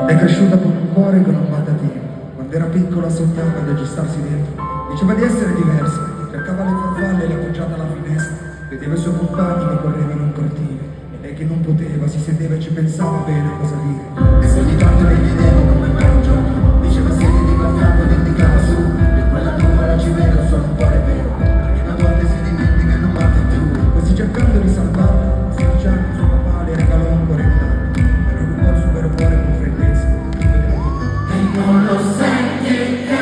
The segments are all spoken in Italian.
È cresciuta con un cuore che non batte a tempo. Quando era piccola sognava di aggiustarsi dentro. Diceva di essere diversa, cercava le farfalle e le appoggiata alla finestra. Vedeva i suoi compagni che correvano in un cortile e lei che non poteva, si sedeva e ci pensava bene a cosa dire. E ogni tanto le chiedevo come mai un giorno diceva siete di quel fianco ed indicava su. E quella nuvola ci vedo, sono un cuore vero, perché a volte si dimentica e non batte più. Così cercando di salvarla, a 16 anni suo papà le regalò un cuore intatto. Era un po' il suo vero cuore con freddezza. E non lo senti che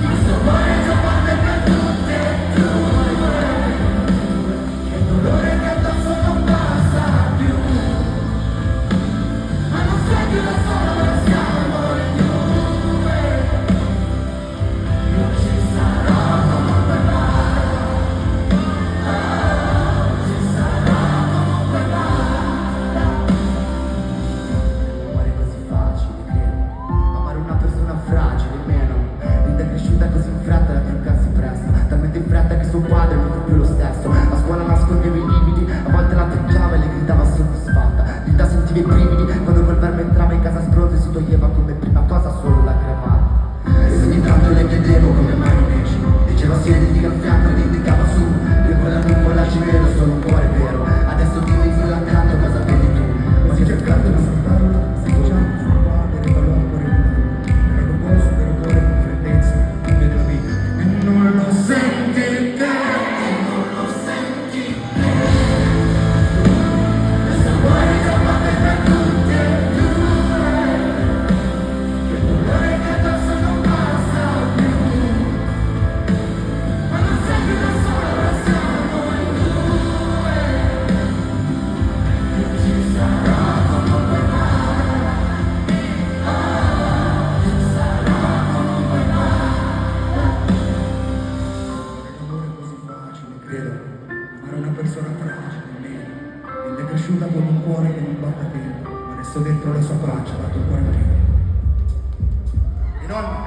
questo cuore già batte per tutte e due, che il dolore che addosso non passa più, ma non sei più da solo, siamo in due. Io ci sarò comunque vada, ci sarò comunque vada. Amore è così facile, credo, amare una persona fragile, meno. Linda è cresciuta così in fretta da troncarsi presto, talmente in fretta che suo padre non fu più lo stesso. A scuola nascondeva i lividi, a volte la trinciava e le gridava soddisfatta. Linda sentiva i brividi quando quel verme entrava in casa spronto e si toglieva come prima cosa solo la cravatta. E se ogni tanto le chiedevo come mai non esci, diceva siediti al fianco ed indicava su. Io con la nuvola ci vedo, sono un cuore vero, adesso dimmi accanto cosa vedi tu. Ma si cercato di salvarla, si facciamo suo padre regalò un cuore intatto. Era un po' super cuore con freddezza, non vede la vita. E non lo senti te, e non lo senti te. Questo cuore già batte per tutte e due, che il dolore che addosso non passa più, ma non sei più da sola, siamo in due. Io ci sarò comunque vada, ci sarò comunque vada. L'amore è così facile, credo, amare una persona fragile, nera. Ed è cresciuta con un cuore che non batte a tempo, ma adesso dentro la sua faccia ha dato il cuore prima. E non